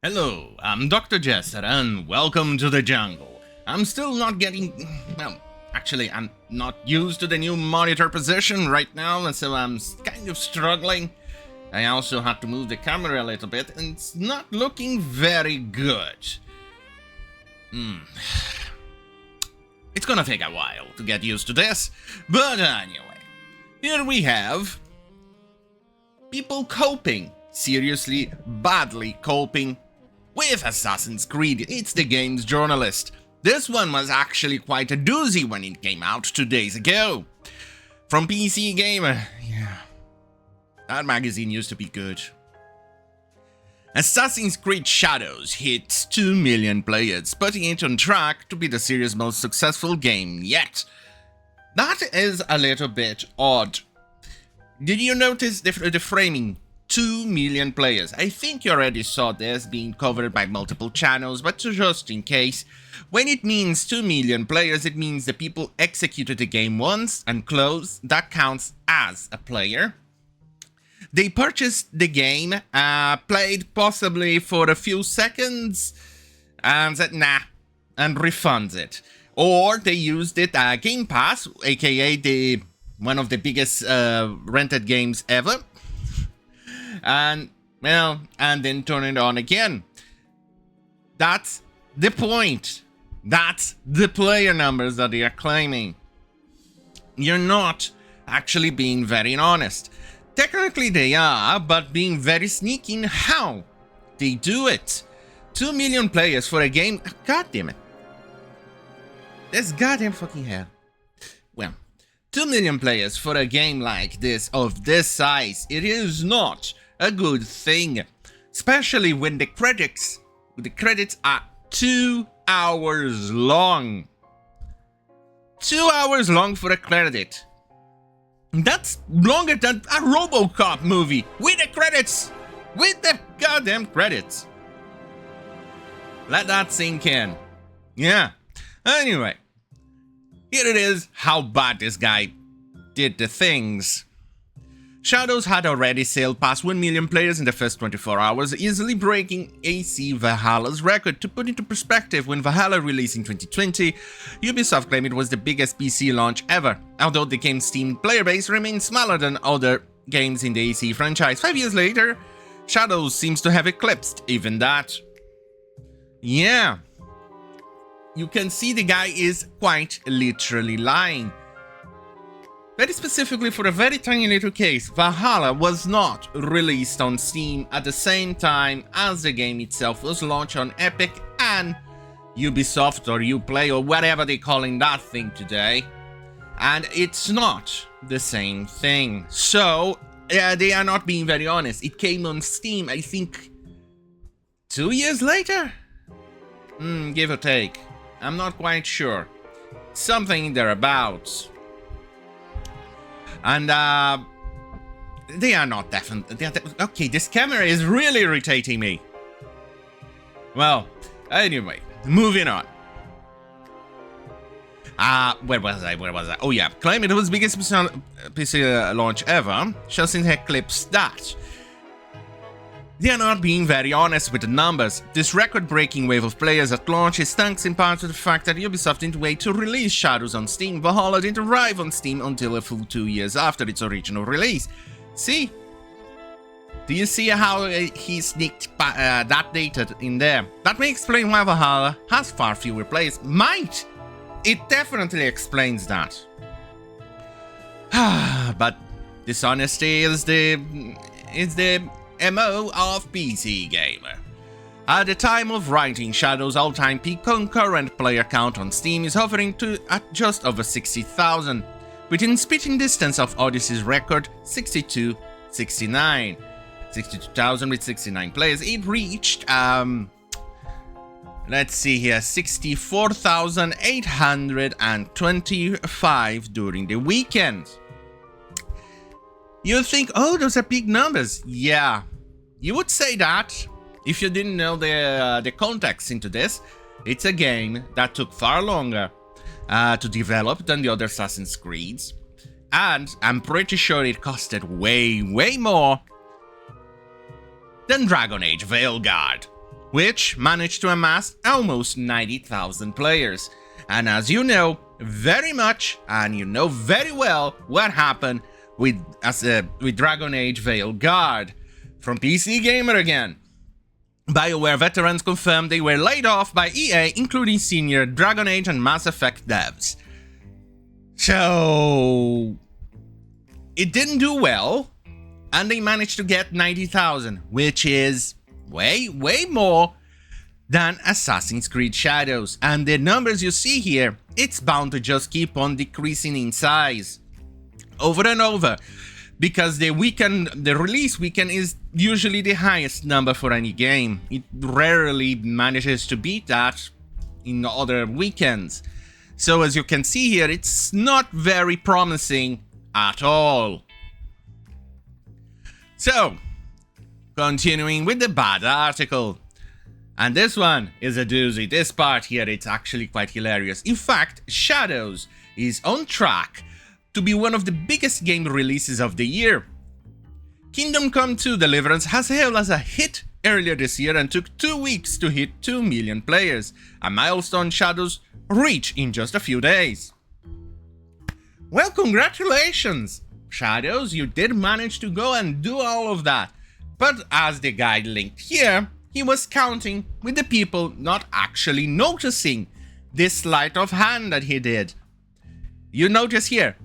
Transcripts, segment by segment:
Hello, I'm Dr. Jester, and welcome to the jungle. I'm still not getting... well, actually, I'm not used to the new monitor position right now, and so I'm kind of struggling. I also had to move the camera a little bit, and it's not looking very good. It's gonna take a while to get used to this, but anyway. Here we have... people coping, seriously, badly coping with Assassin's Creed. It's the game's journalist. This one was actually quite a doozy when it came out 2 days ago. From PC Gamer, yeah. That magazine used to be good. Assassin's Creed Shadows hit 2 million players, putting it on track to be the series' most successful game yet. That is a little bit odd. Did you notice the framing? 2 million players. I think you already saw this being covered by multiple channels, but just in case, when it means 2 million players, it means the people executed the game once and closed. That counts as a player. They purchased the game, played possibly for a few seconds, and said nah, and refunds it. Or they used it Game Pass, aka one of the biggest rented games ever. And, well, and then turn it on again. That's the point. That's the player numbers that they are claiming. You're not actually being very honest. Technically they are, but being very sneaky in how they do it. 2 million players for a game. God damn it. This goddamn fucking hell. Well, 2 million players for a game like this, of this size, it is not a good thing, especially when the credits are 2 hours long. 2 hours long for a credit. That's longer than a RoboCop movie with the credits, with the goddamn credits. Let that sink in. Yeah. Anyway, here it is how bad this guy did the things. Shadows had already sailed past 1 million players in the first 24 hours, easily breaking AC Valhalla's record. To put into perspective, when Valhalla released in 2020, Ubisoft claimed it was the biggest PC launch ever, although the game's Steam player base remains smaller than other games in the AC franchise. 5 years later, Shadows seems to have eclipsed even that. Yeah. You can see the guy is quite literally lying. Very specifically, for a very tiny little case, Valhalla was not released on Steam at the same time as the game itself was launched on Epic and Ubisoft or Uplay or whatever they're calling that thing today. And it's not the same thing. So, they are not being very honest. It came on Steam, I think, 2 years later? Give or take. I'm not quite sure. Something thereabouts. And, they are not definitely... Okay, this camera is really irritating me. Well, anyway, moving on. Where was I? Oh yeah, claiming it was the biggest PC launch ever, Chelsea eclipsed that. They are not being very honest with the numbers. This record-breaking wave of players at launch is thanks in part to the fact that Ubisoft didn't wait to release Shadows on Steam. Valhalla didn't arrive on Steam until a full 2 years after its original release. See? Do you see how he sneaked that data in there? That may explain why Valhalla has far fewer players. Might! It definitely explains that. But dishonesty is the MO of PC Gamer. At the time of writing, Shadow's all-time peak concurrent player count on Steam is hovering at just over 60,000, within spitting distance of Odyssey's record 62,000 with 69 players. It reached, let's see here, 64,825 during the weekend. You think, oh, those are big numbers. Yeah, you would say that if you didn't know the context into this. It's a game that took far longer to develop than the other Assassin's Creeds. And I'm pretty sure it costed way more than Dragon Age Veilguard. which managed to amass almost 90,000 players. And as you know very much, and you know very well what happened with Dragon Age Veil Guard from PC Gamer again. BioWare veterans confirmed they were laid off by EA, including senior Dragon Age and Mass Effect devs. So it didn't do well, and they managed to get 90,000, which is way more than Assassin's Creed Shadows. And the numbers you see here, it's bound to just keep on decreasing in size over and over, because the release weekend is usually the highest number for any game. It rarely manages to beat that in other weekends. So as you can see here, it's not very promising at all. So, continuing with the bad article. And this one is a doozy. This part here, it's actually quite hilarious. In fact, Shadows is on track to be one of the biggest game releases of the year. Kingdom Come 2 Deliverance has hailed as a hit earlier this year and took 2 weeks to hit 2 million players, a milestone Shadows reached in just a few days. Well, congratulations, Shadows, you did manage to go and do all of that. But as the guy linked here, he was counting with the people not actually noticing this sleight of hand that he did. You notice here,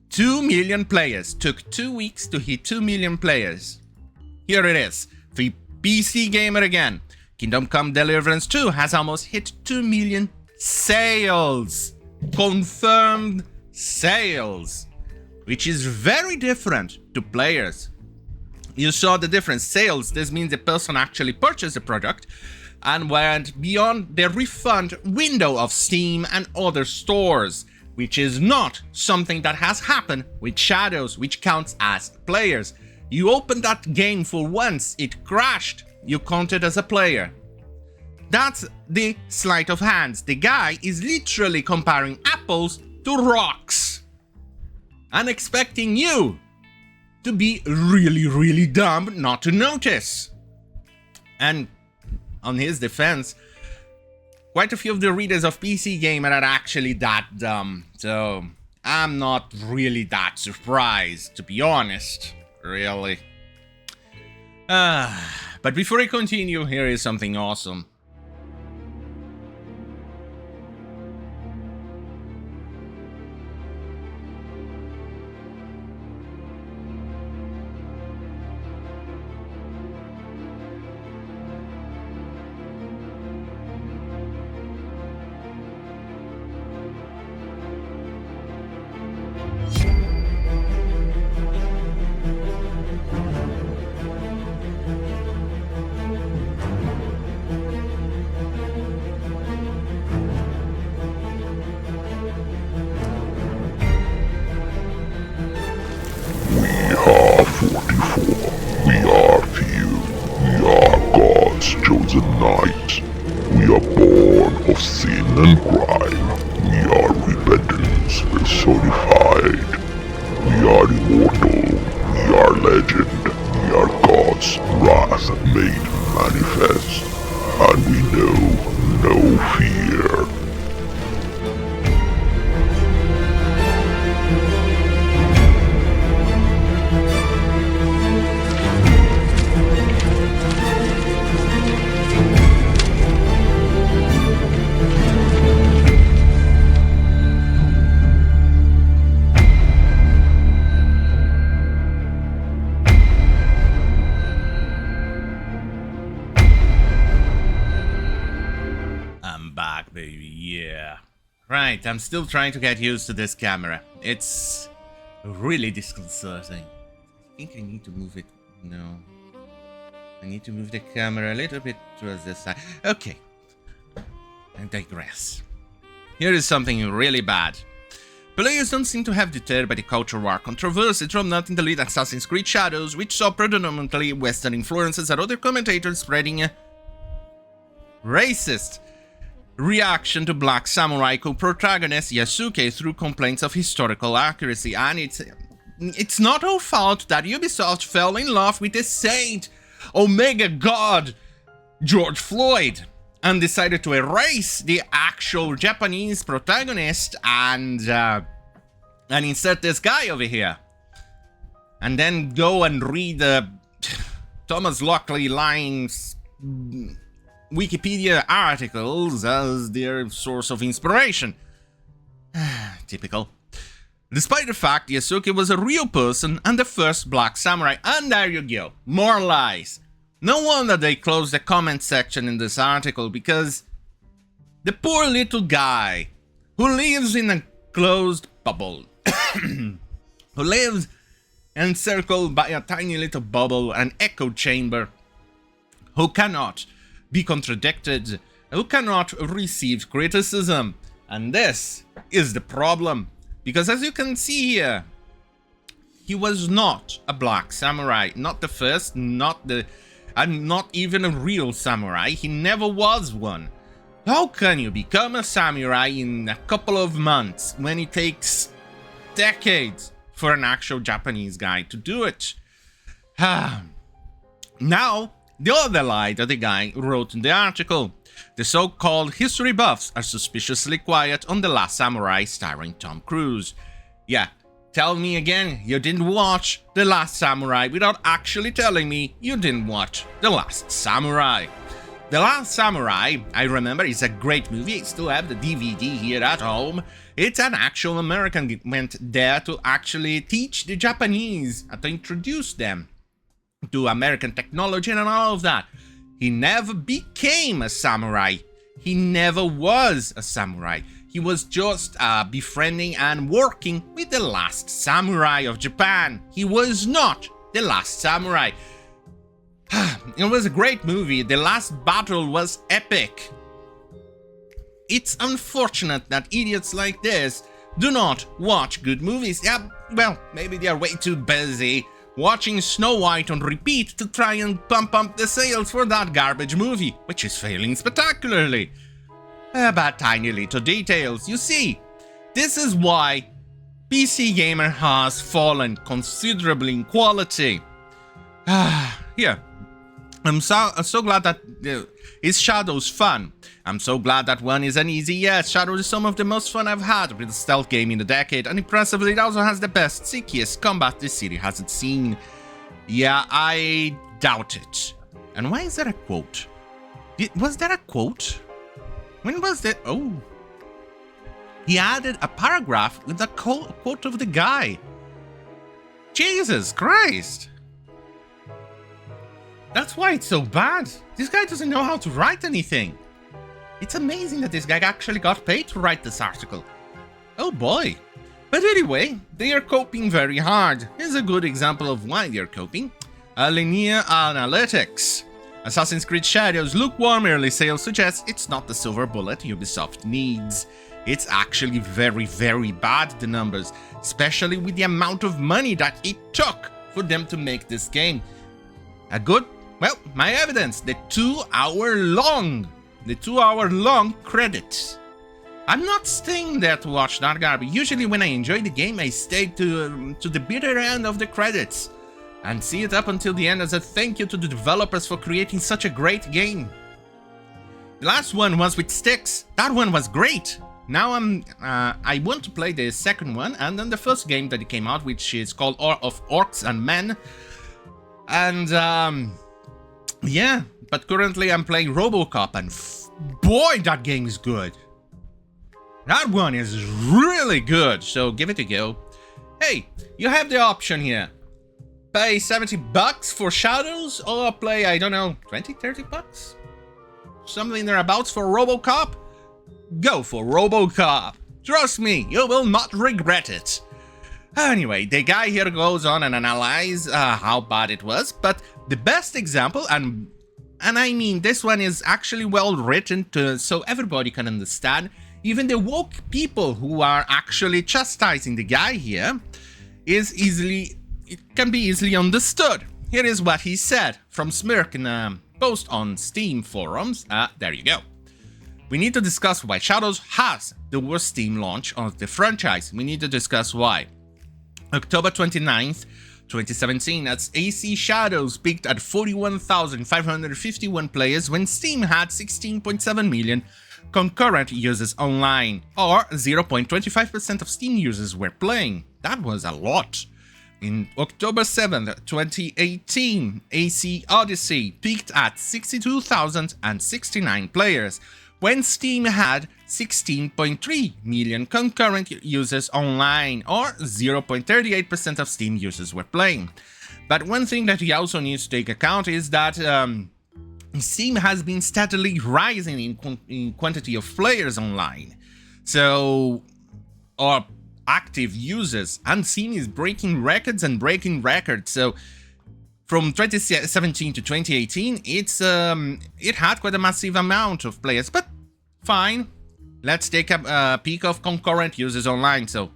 2 million players took 2 weeks to hit 2 million players. Here it is, for PC Gamer again. Kingdom Come Deliverance 2 has almost hit 2 million sales. Confirmed sales. Which is very different to players. You saw the difference. Sales, this means the person actually purchased the product and went beyond the refund window of Steam and other stores, which is not something that has happened with Shadows, which counts as players. You opened that game for once, it crashed, you counted as a player. That's the sleight of hands. The guy is literally comparing apples to rocks and expecting you to be really dumb not to notice. And on his defense, quite a few of the readers of PC Gamer are actually that dumb, so I'm not really that surprised, to be honest, really. But before I continue, here is something awesome. I'm still trying to get used to this camera. It's really disconcerting. I think I need to move it. No. I need to move the camera a little bit towards this side. Okay. I digress. Here is something really bad. Players don't seem to have deterred by the culture war controversy from not in the lead Assassin's Creed Shadows, which saw predominantly Western influences and other commentators spreading a racist reaction to Black Samurai co-protagonist Yasuke through complaints of historical accuracy. And it's not our fault that Ubisoft fell in love with the saint, Omega God, George Floyd, and decided to erase the actual Japanese protagonist and insert this guy over here. And then go and read Thomas Lockley Lyne's Wikipedia articles as their source of inspiration. Typical. Despite the fact Yasuke was a real person and the first black samurai. And there you go. More lies. No wonder they closed the comment section in this article, because the poor little guy who lives in a closed bubble, who lives encircled by a tiny little bubble, an echo chamber, who cannot be contradicted, who cannot receive criticism. And this is the problem, because as you can see here, he was not a black samurai, not the first, and not even a real samurai. He never was one. How can you become a samurai in a couple of months when it takes decades for an actual Japanese guy to do it? Now, the other lie that the guy wrote in the article. The so-called history buffs are suspiciously quiet on The Last Samurai starring Tom Cruise. Yeah, tell me again you didn't watch The Last Samurai without actually telling me you didn't watch The Last Samurai. The Last Samurai, I remember, is a great movie. I still have the DVD here at home. It's an actual American who went there to actually teach the Japanese, to introduce them to American technology and all of that. He never became a samurai. He never was a samurai. He was just befriending and working with the last samurai of Japan. He was not the last samurai. It was a great movie. The last battle was epic. It's unfortunate that idiots like this do not watch good movies. Yeah, well, maybe they are way too busy watching Snow White on repeat to try and pump up the sales for that garbage movie, which is failing spectacularly. About tiny little details. You see, this is why PC Gamer has fallen considerably in quality. Here, I'm so glad that is Shadow's fun. I'm so glad that one isn't easy yet. Shadow is some of the most fun I've had with a stealth game in a decade, and impressively it also has the best, sickiest combat this city hasn't seen. Yeah, I doubt it. And why is there a quote? Was there a quote? When was that? Oh. He added a paragraph with a quote of the guy. Jesus Christ. That's why it's so bad. This guy doesn't know how to write anything. It's amazing that this guy actually got paid to write this article. Oh boy. But anyway, they are coping very hard. Here's a good example of why they are coping. Linear analytics. Assassin's Creed Shadows' lukewarm early sales suggests it's not the silver bullet Ubisoft needs. It's actually very, very bad, the numbers, especially with the amount of money that it took for them to make this game. Well, my evidence, the 2-hour long credits. I'm not staying there to watch that garbage. Usually when I enjoy the game, I stay to the bitter end of the credits and see it up until the end as a thank you to the developers for creating such a great game. The last one was with sticks. That one was great. Now I want to play the second one, and then the first game that came out, which is called of Orcs and Men. And yeah, but currently I'm playing RoboCop, and boy, that game is good. That one is really good, so give it a go. Hey, you have the option here. Pay $70 for Shadows, or play, I don't know, 20, 30 bucks? Something thereabouts for RoboCop? Go for RoboCop. Trust me, you will not regret it. Anyway, the guy here goes on and analyzes how bad it was, but the best example, and I mean this one is actually well written so everybody can understand, even the woke people who are actually chastising the guy here, it can be easily understood. Here is what he said from Smirk in a post on Steam forums. There you go. We need to discuss why Shadows has the worst Steam launch of the franchise. We need to discuss why. October 29th, 2017, that's AC Shadows peaked at 41,551 players when Steam had 16.7 million concurrent users online, or 0.25% of Steam users were playing. That was a lot. In October 7th, 2018, AC Odyssey peaked at 62,069 players, when Steam had 16.3 million concurrent users online, or 0.38% of Steam users were playing. But one thing that you also need to take account is that Steam has been steadily rising in quantity of players online, or active users, and Steam is breaking records and breaking records. So from 2017 to 2018, it had quite a massive amount of players, but fine. Let's take a peek of concurrent users online. So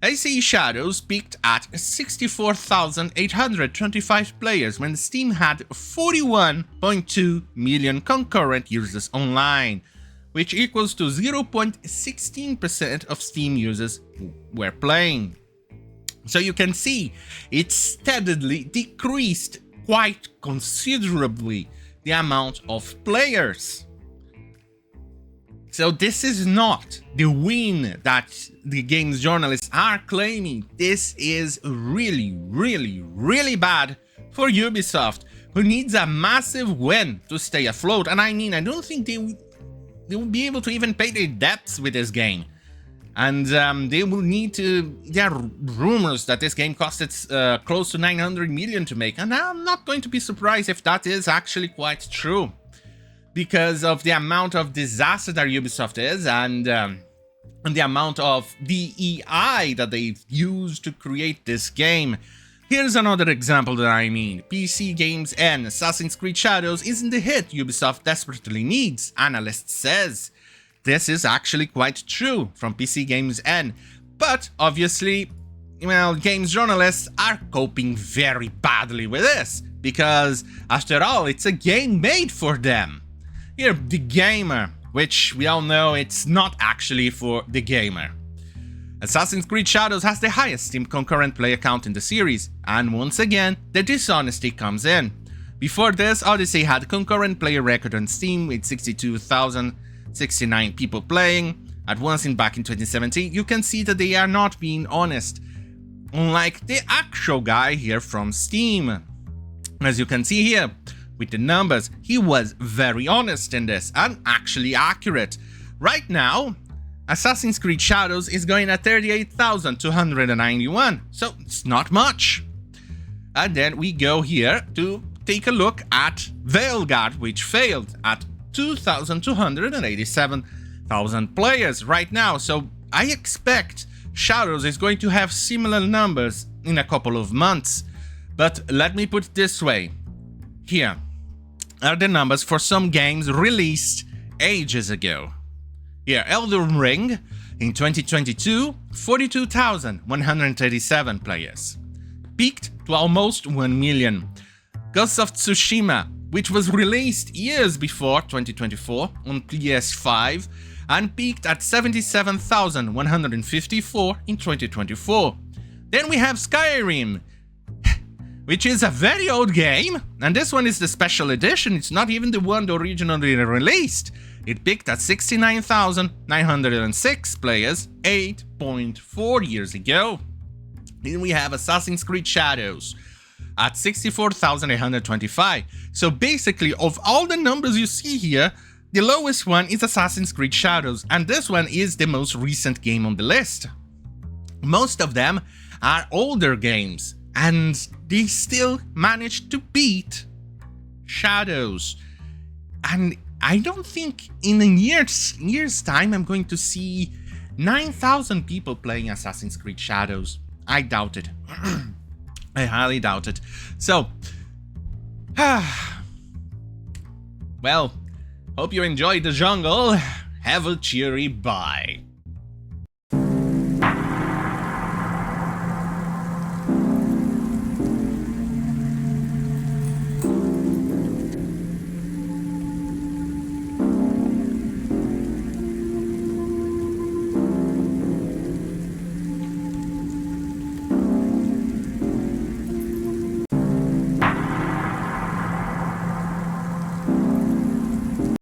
AC Shadows peaked at 64,825 players when Steam had 41.2 million concurrent users online, which equals to 0.16% of Steam users who were playing. So you can see it steadily decreased quite considerably the amount of players. So this is not the win that the games journalists are claiming. This is really, really, really bad for Ubisoft, who needs a massive win to stay afloat. And I mean, I don't think they will be able to even pay their debts with this game. And they will need to... There are rumors that this game costed close to 900 million to make. And I'm not going to be surprised if that is actually quite true, because of the amount of disaster that Ubisoft is, and the amount of DEI that they've used to create this game. Here's another example that I mean. PC Games N, Assassin's Creed Shadows isn't the hit Ubisoft desperately needs, analyst says. This is actually quite true from PC Games N, but obviously, well, games journalists are coping very badly with this, because after all, it's a game made for them. Here, the gamer, which we all know it's not actually for the gamer. Assassin's Creed Shadows has the highest Steam concurrent player count in the series, and once again, the dishonesty comes in. Before this, Odyssey had concurrent player record on Steam with 62,069 people playing. Back in 2017, you can see that they are not being honest, unlike the actual guy here from Steam. As you can see here, with the numbers, he was very honest in this, and actually accurate. Right now, Assassin's Creed Shadows is going at 38,291, so it's not much. And then we go here to take a look at Veilguard, which failed at 2,287,000 players right now. So I expect Shadows is going to have similar numbers in a couple of months. But let me put it this way. Here are the numbers for some games released ages ago. Here, Elden Ring in 2022, 42,137 players. Peaked to almost 1 million. Ghost of Tsushima, which was released years before 2024 on PS5 and peaked at 77,154 in 2024. Then we have Skyrim, which is a very old game, and this one is the special edition. It's not even the one originally released. It peaked at 69,906 players 8.4 years ago. Then we have Assassin's Creed Shadows at 64,825. So basically, of all the numbers you see here, the lowest one is Assassin's Creed Shadows, and this one is the most recent game on the list. Most of them are older games, and they still managed to beat Shadows. And I don't think in a year's time I'm going to see 9,000 people playing Assassin's Creed Shadows. I doubt it. I highly doubt it. So, well, hope you enjoyed the jungle. Have a cheery bye.